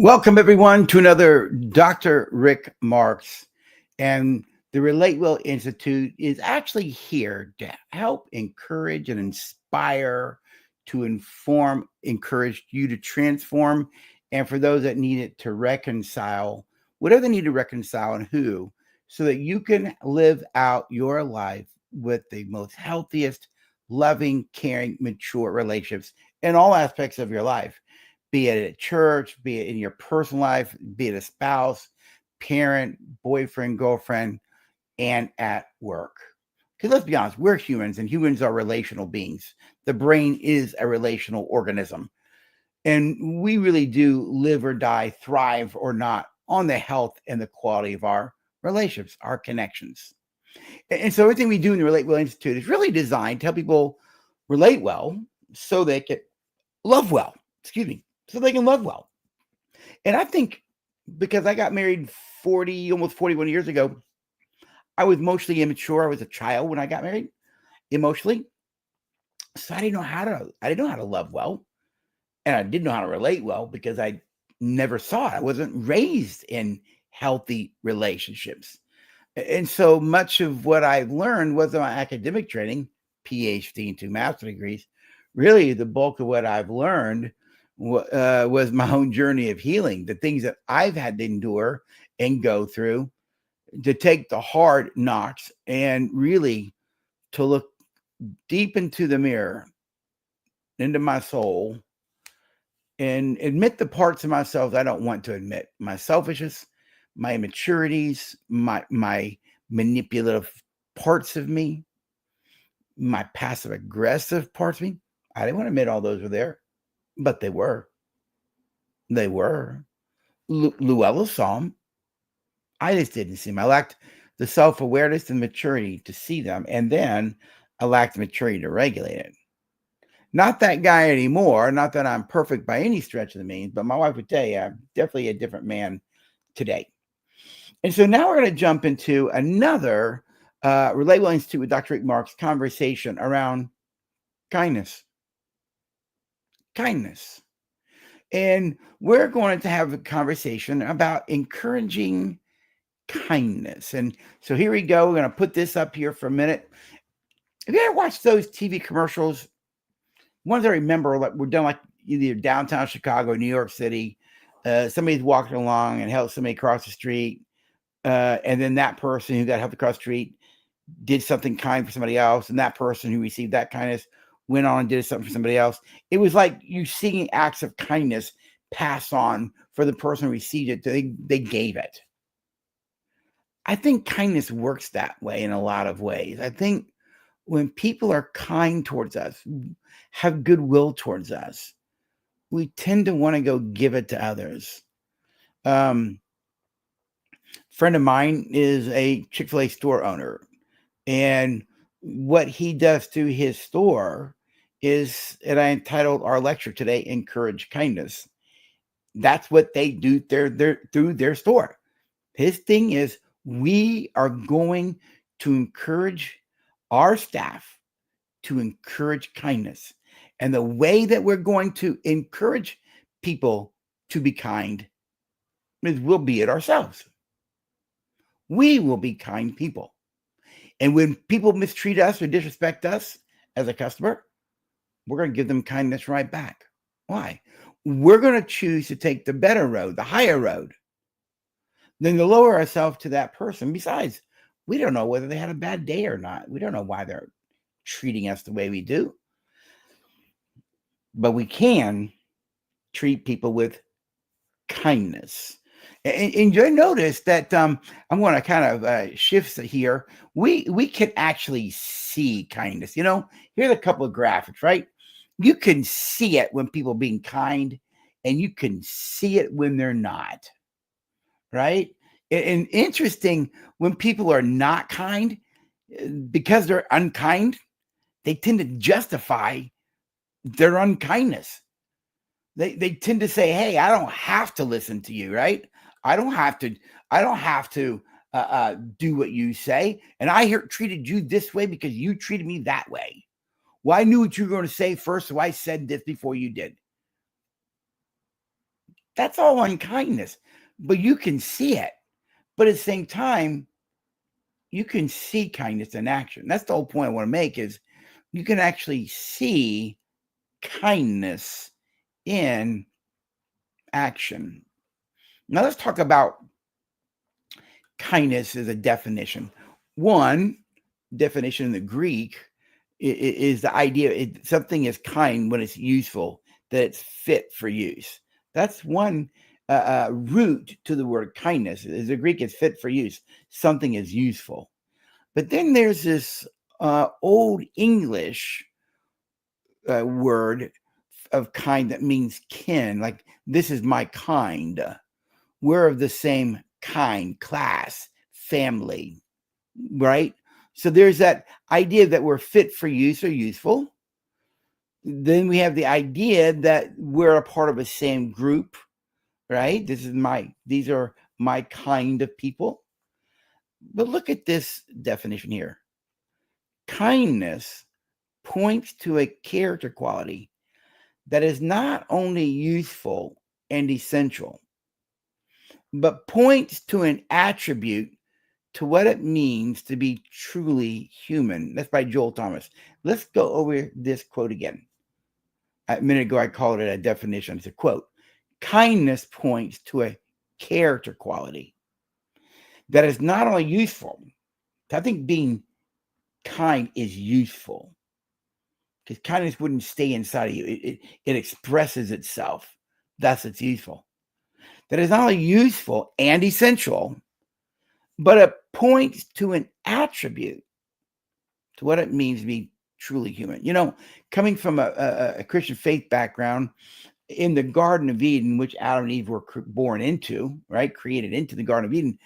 Welcome, everyone, to another Dr. Rick Marks. And the Relate Well Institute is actually here to help encourage and inspire, to inform, encourage you to transform, and for those that need it to reconcile, whatever they need to reconcile and who, so that you can live out your life with the most healthiest, loving, caring, mature relationships in all aspects of your life, be it at church, be it in your personal life, be it a spouse, parent, boyfriend, girlfriend, and at work. Because let's be honest, we're humans and humans are relational beings. The brain is a relational organism. And we really do live or die, thrive or not on the health and the quality of our relationships, our connections. And so everything we do in the Relate Well Institute is really designed to help people relate well so they can love well. So they can love well. And I think because I got married 40, almost 41 years ago, I was emotionally immature. I was a child when I got married, emotionally. So I didn't know how to love well. And I didn't know how to relate well because I never saw it. I wasn't raised in healthy relationships. And so much of what I've learned wasn't my academic training, PhD and 2 master's degrees. Really, the bulk of what I've learned was my own journey of healing, the things that I've had to endure and go through, to take the hard knocks and really to look deep into the mirror, into my soul, and admit the parts of myself I don't want to admit. My selfishness, my immaturities, my manipulative parts of me, my passive aggressive parts of me. I didn't want to admit all those were there, but they were. They were. Luella saw them. I just didn't see them. I lacked the self-awareness and maturity to see them, and then I lacked the maturity to regulate it. Not that guy anymore. Not that I'm perfect by any stretch of the means, but my wife would tell you I'm definitely a different man today. And so now we're going to jump into another Relate Well Institute with Dr. Rick Marks conversation around kindness. Kindness. And we're going to have a conversation about encouraging kindness. And so here we go. We're going to put this up here for a minute. Have you ever watched those TV commercials? Ones I remember, like were done like either downtown Chicago, New York City. Somebody's walking along and helped somebody cross the street. And then that person who got helped across the street did something kind for somebody else. And that person who received that kindness went on and did something for somebody else. It was like you seeing acts of kindness pass on for the person who received it. They gave it. I think kindness works that way in a lot of ways. I think when people are kind towards us, have goodwill towards us, we tend to want to go give it to others. Friend of mine is a Chick-fil-A store owner, and what he does to his store is, and I entitled our lecture today, Encourage Kindness. That's what they do through their store. His thing is, we are going to encourage our staff to encourage kindness. And the way that we're going to encourage people to be kind is we'll be it ourselves. We will be kind people. And when people mistreat us or disrespect us as a customer, we're going to give them kindness right back. Why? We're going to choose to take the better road, the higher road, than to lower ourselves to that person. Besides, we don't know whether they had a bad day or not. We don't know why they're treating us the way we do. But we can treat people with kindness. And you'll notice that I'm going to kind of shift here. We can actually see kindness. You know, here's a couple of graphics, right? You can see it when people are being kind, and you can see it when they're not, right? And interesting, when people are not kind, because they're unkind, they tend to justify their unkindness. They tend to say, hey, I don't have to listen to you, right? I don't have to do what you say. And I treated you this way because you treated me that way. Well, I knew what you were going to say first, so I said this before you did. That's all unkindness. But you can see it. But at the same time, you can see kindness in action. That's the whole point I want to make is you can actually see kindness in action. Now let's talk about kindness as a definition. One definition in the Greek is the idea something is kind when it's useful, that it's fit for use. That's one root to the word kindness. Is the Greek is fit for use. Something is useful. But then there's this old English word of kind that means kin, like this is my kind. We're of the same kind, class, family, right? So there's that idea that we're fit for use or useful. Then we have the idea that we're a part of the same group, right? These are my kind of people. But look at this definition here. Kindness points to a character quality that is not only useful and essential, but points to an attribute to what it means to be truly human. That's by Joel Thomas. Let's go over this quote again. A minute ago, I called it a definition. It's a quote. Kindness points to a character quality that is not only useful. I think being kind is useful because kindness wouldn't stay inside of you. It expresses itself. Thus, it's useful. That is not only useful and essential, but it points to an attribute to what it means to be truly human. You know, coming from a Christian faith background, in the Garden of Eden, which Adam and Eve were born into, right, created into the Garden of Eden,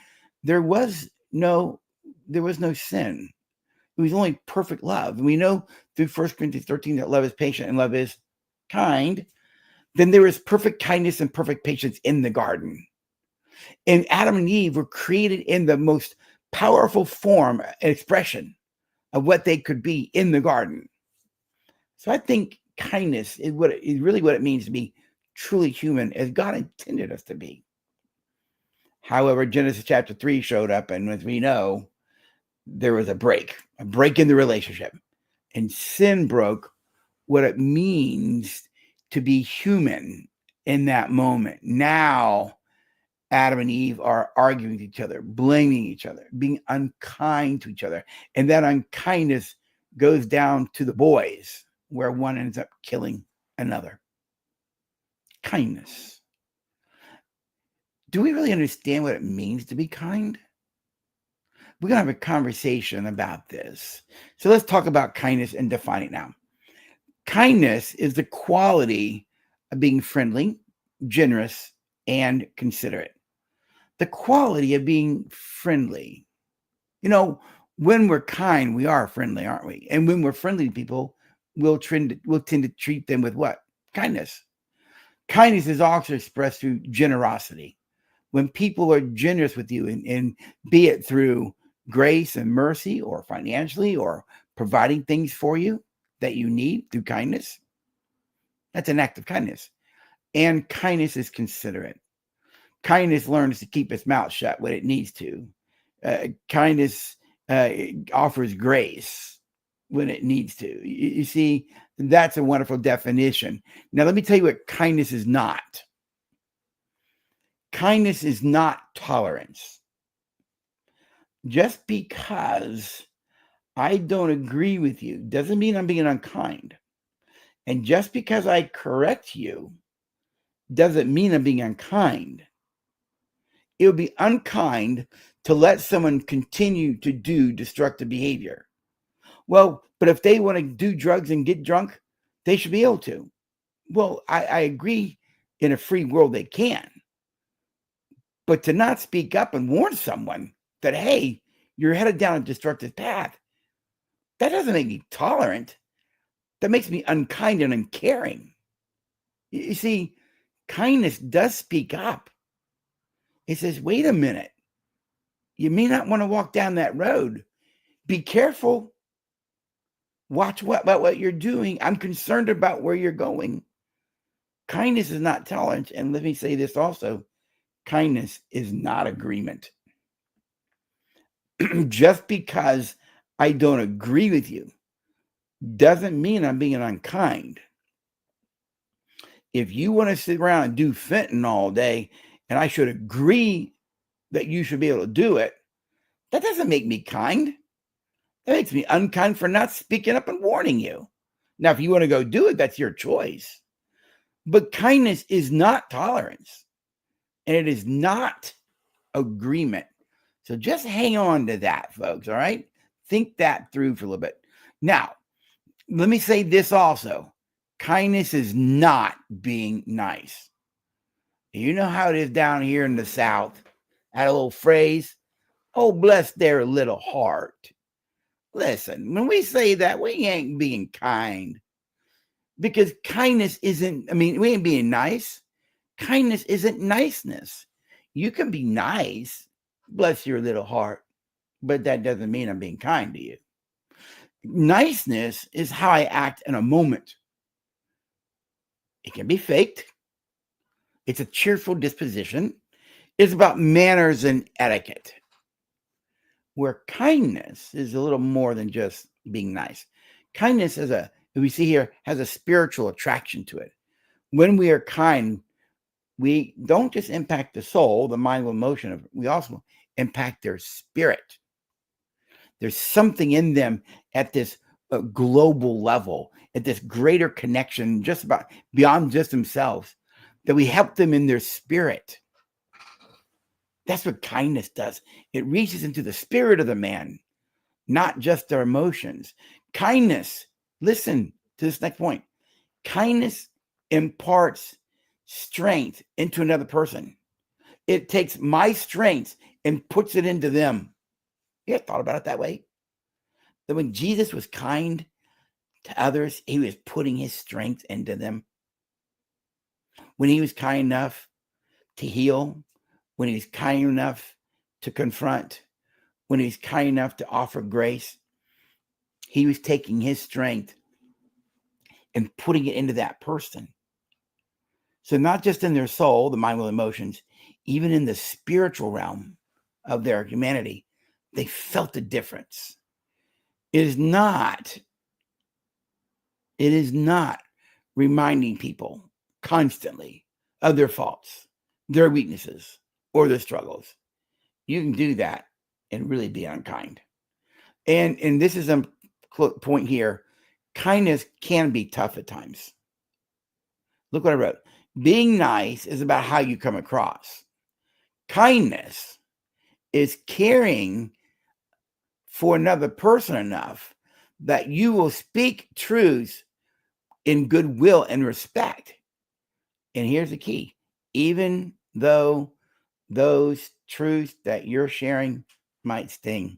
there was no sin. It was only perfect love. And we know through 1 Corinthians 13 that love is patient and love is kind. Then there is perfect kindness and perfect patience in the garden. And Adam and Eve were created in the most powerful form and expression of what they could be in the garden. So I think kindness is really what it means to be truly human as God intended us to be. However, Genesis chapter 3 showed up, and as we know, there was a break in the relationship. And sin broke what it means to be human in that moment. Now, Adam and Eve are arguing with each other, blaming each other, being unkind to each other. And that unkindness goes down to the boys, where one ends up killing another. Kindness. Do we really understand what it means to be kind? We're going to have a conversation about this. So let's talk about kindness and define it now. Kindness is the quality of being friendly, generous, and considerate. The quality of being friendly. You know, when we're kind, we are friendly, aren't we? And when we're friendly to people, we'll tend to treat them with what? Kindness. Kindness is also expressed through generosity. When people are generous with you, and be it through grace and mercy or financially or providing things for you that you need through kindness, that's an act of kindness. And kindness is considerate. Kindness learns to keep its mouth shut when it needs to. Kindness offers grace when it needs to. You see, that's a wonderful definition. Now, let me tell you what kindness is not. Kindness is not tolerance. Just because I don't agree with you doesn't mean I'm being unkind. And just because I correct you doesn't mean I'm being unkind. It would be unkind to let someone continue to do destructive behavior. Well, but if they want to do drugs and get drunk, they should be able to. Well, I agree in a free world they can. But to not speak up and warn someone that, hey, you're headed down a destructive path, that doesn't make me tolerant. That makes me unkind and uncaring. You see, kindness does speak up. It says, wait a minute. You may not want to walk down that road. Be careful. Watch what you're doing. I'm concerned about where you're going. Kindness is not tolerance. And let me say this also, kindness is not agreement. Just because I don't agree with you doesn't mean I'm being unkind. If you want to sit around and do fentanyl all day and I should agree that you should be able to do it, that doesn't make me kind. That makes me unkind for not speaking up and warning you. Now, if you want to go do it, that's your choice. But kindness is not tolerance, and it is not agreement. So just hang on to that, folks, all right? Think that through for a little bit. Now, let me say this also. Kindness is not being nice. You know how it is down here in the South? That little phrase, oh, bless their little heart. Listen, when we say that, we ain't being kind. Because kindness isn't, we ain't being nice. Kindness isn't niceness. You can be nice, bless your little heart, but that doesn't mean I'm being kind to you. Niceness is how I act in a moment. It can be faked. It's a cheerful disposition. It's about manners and etiquette. Where kindness is a little more than just being nice. Kindness we see here, has a spiritual attraction to it. When we are kind, we don't just impact the soul, the mind, and emotion. We also impact their spirit. There's something in them at this global level, at this greater connection, just about beyond just themselves, that we help them in their spirit. That's what kindness does. It reaches into the spirit of the man, not just their emotions. Kindness, listen to this next point. Kindness imparts strength into another person. It takes my strength and puts it into them. You ever thought about it that way? That when Jesus was kind to others, he was putting his strength into them. When he was kind enough to heal, when he was kind enough to confront, when he was kind enough to offer grace, he was taking his strength and putting it into that person. So not just in their soul, the mind, will, emotions, even in the spiritual realm of their humanity, they felt the difference. It is not reminding people constantly of their faults, their weaknesses, or their struggles. You can do that and really be unkind. And this is a point here. Kindness can be tough at times. Look what I wrote. Being nice is about how you come across. Kindness is caring for another person enough that you will speak truths in goodwill and respect. And here's the key. Even though those truths that you're sharing might sting.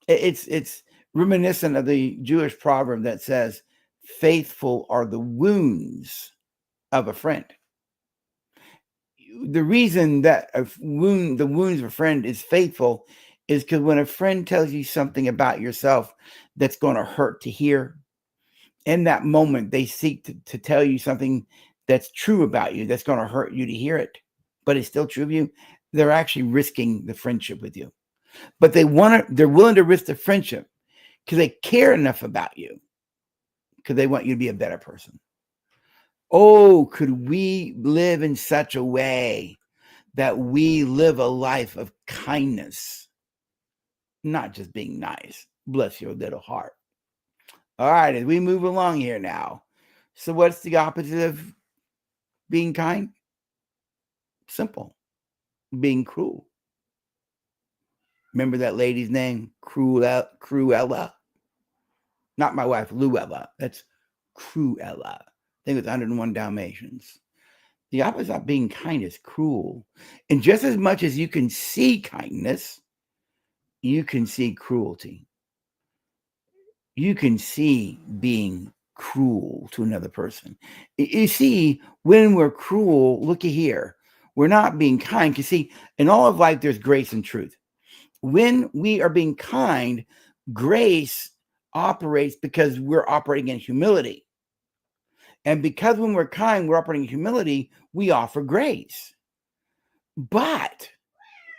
It's reminiscent of the Jewish proverb that says, faithful are the wounds of a friend. The reason that the wounds of a friend is faithful is because when a friend tells you something about yourself that's going to hurt to hear, in that moment, they seek to tell you something that's true about you, that's going to hurt you to hear it, but it's still true of you. They're actually risking the friendship with you. But they're willing to risk the friendship because they care enough about you, because they want you to be a better person. Oh, could we live in such a way that we live a life of kindness, not just being nice. Bless your little heart. All right, as we move along here now. So what's the opposite of being kind? Simple. Being cruel. Remember that lady's name? Cruella? Not my wife, Luella. That's Cruella. I think it's 101 Dalmatians. The opposite of being kind is cruel. And just as much as you can see kindness, you can see cruelty. You can see being cruel to another person. You see, when we're cruel, looky here, we're not being kind. Because see, in all of life, there's grace and truth. When we are being kind, grace operates because we're operating in humility. And because when we're kind, we're operating in humility, we offer grace. But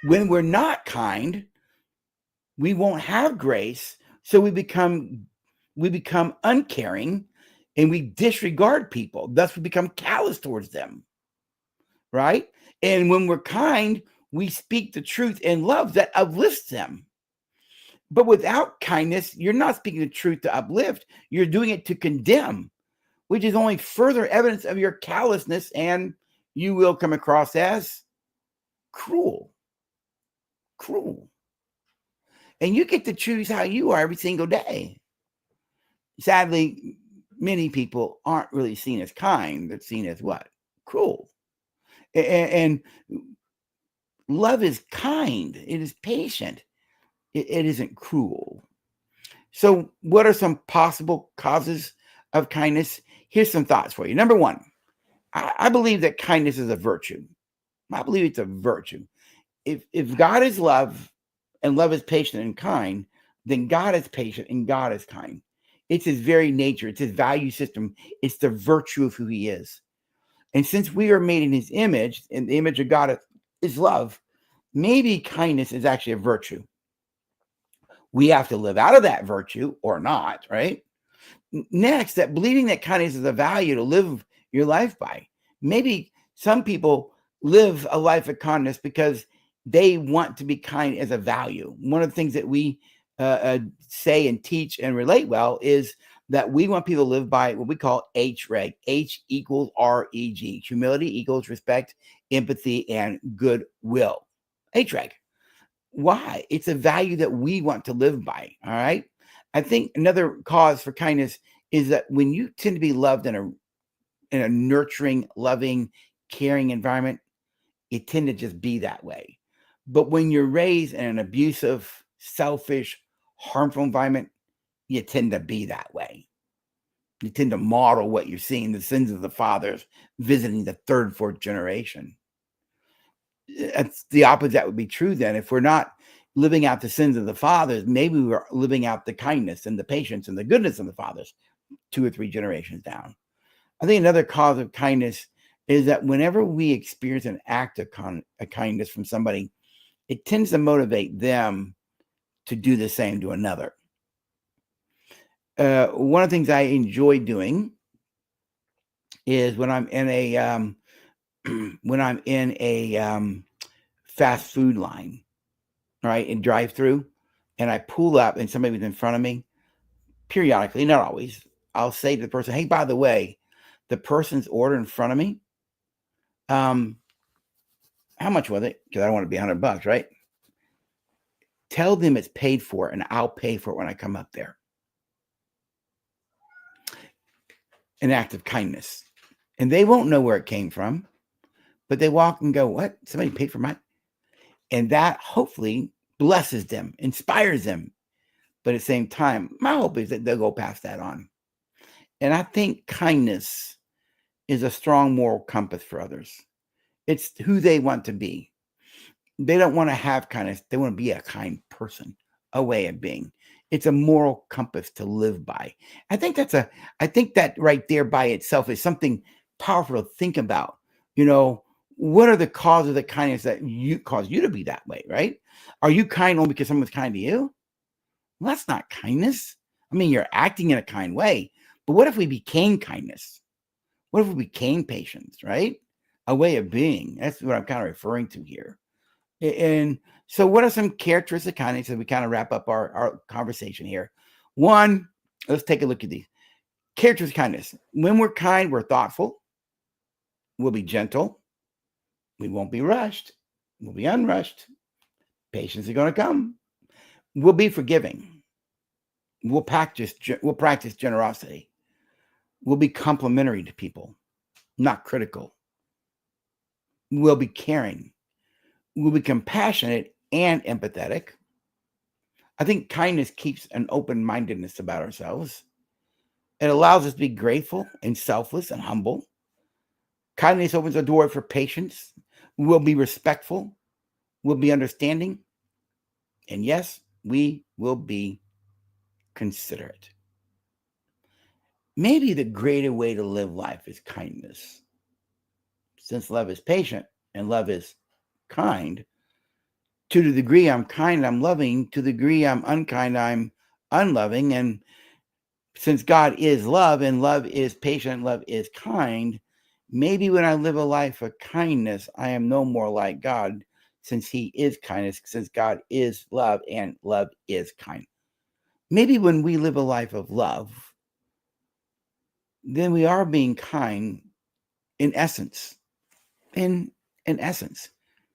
when we're not kind, we won't have grace. So we become uncaring and we disregard people. Thus, we become callous towards them. Right? And when we're kind, we speak the truth in love that uplifts them. But without kindness, you're not speaking the truth to uplift. You're doing it to condemn, which is only further evidence of your callousness, and you will come across as cruel. Cruel. And you get to choose how you are every single day. Sadly, many people aren't really seen as kind. They're seen as what? Cruel. And love is kind. It is patient. It isn't cruel. So what are some possible causes of kindness? Here's some thoughts for you. Number one, I believe that kindness is a virtue. I believe it's a virtue. If God is love and love is patient and kind, then God is patient and God is kind. It's his very nature. It's his value system. It's the virtue of who he is. And since we are made in his image, and the image of God is love, maybe kindness is actually a virtue. We have to live out of that virtue or not, right? Next, that believing that kindness is a value to live your life by. Maybe some people live a life of kindness because they want to be kind as a value. One of the things that we say and teach and relate well is that we want people to live by what we call HREG. H equals REG. Humility equals respect, empathy, and goodwill. HREG. Why? It's a value that we want to live by. All right. I think another cause for kindness is that when you tend to be loved in a nurturing, loving, caring environment, you tend to just be that way. But when you're raised in an abusive, selfish, harmful environment, you tend to be that way. You tend to model what you're seeing, the sins of the fathers visiting the third, fourth generation. It's the opposite would be true then. If we're not living out the sins of the fathers, maybe we're living out the kindness and the patience and the goodness of the fathers 2 or 3 generations down. I think another cause of kindness is that whenever we experience an act of kindness from somebody, it tends to motivate them to do the same to another. One of the things I enjoy doing is when I'm in a fast food line, right, in drive-through, and I pull up and somebody was in front of me, periodically, not always, I'll say to the person, hey, by the way, the person's order in front of me, how much was it? Because I don't want to be $100, right? Tell them it's paid for and I'll pay for it when I come up there. An act of kindness. And they won't know where it came from, but they walk and go, what? Somebody paid for mine? And that hopefully blesses them, inspires them. But at the same time, my hope is that they'll go pass that on. And I think kindness is a strong moral compass for others. It's who they want to be. They don't want to have kindness. They want to be a kind person, a way of being. It's a moral compass to live by. I think that right there by itself is something powerful to think about. You know, what are the causes of kindness that cause you to be that way, right? Are you kind only because someone's kind to you? Well, that's not kindness. I mean, you're acting in a kind way, but what if we became kindness? What if we became patience, right? A way of being. That's what I'm kind of referring to here. And so what are some characteristics of kindness as we kind of wrap up our conversation here? One, let's take a look at these. Characteristics of kindness. When we're kind, we're thoughtful. We'll be gentle. We won't be rushed. We'll be unrushed. Patience is going to come. We'll be forgiving. We'll practice generosity. We'll be complimentary to people, not critical. We'll be caring. We'll be compassionate and empathetic. I think kindness keeps an open-mindedness about ourselves. It allows us to be grateful and selfless and humble. Kindness opens the door for patience. We'll be respectful. We'll be understanding. And yes, we will be considerate. maybe the greater way to live life is kindness. Since love is patient and love is kind, to the degree I'm kind, I'm loving. To the degree I'm unkind, I'm unloving. And since God is love and love is patient, love is kind, maybe when I live a life of kindness, I am no more like God, since He is kindness, since God is love and love is kind. Maybe when we live a life of love, then we are being kind in essence. In essence,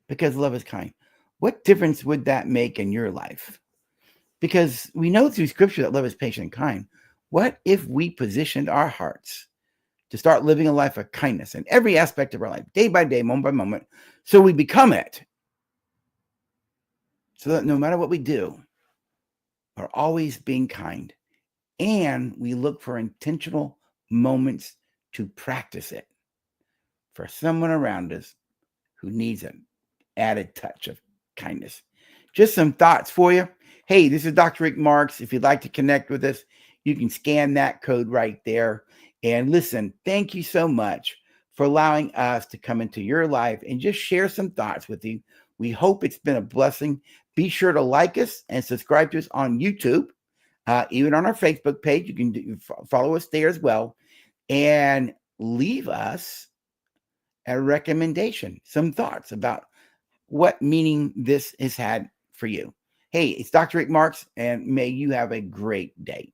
because love is kind. What difference would that make in your life? Because we know through scripture that love is patient and kind. What if we positioned our hearts to start living a life of kindness in every aspect of our life, day by day, moment by moment, so we become it? So that no matter what we do, we're always being kind. And we look for intentional moments to practice it for someone around us who needs an added touch of kindness. Just some thoughts for you. Hey, this is Dr. Rick Marks. If you'd like to connect with us, you can scan that code right there. And listen, thank you so much for allowing us to come into your life and just share some thoughts with you. We hope it's been a blessing. Be sure to like us and subscribe to us on YouTube, even on our Facebook page. You can follow us there as well, and leave us a recommendation, some thoughts about what meaning this has had for you. Hey, it's Dr. Rick Marks, and may you have a great day.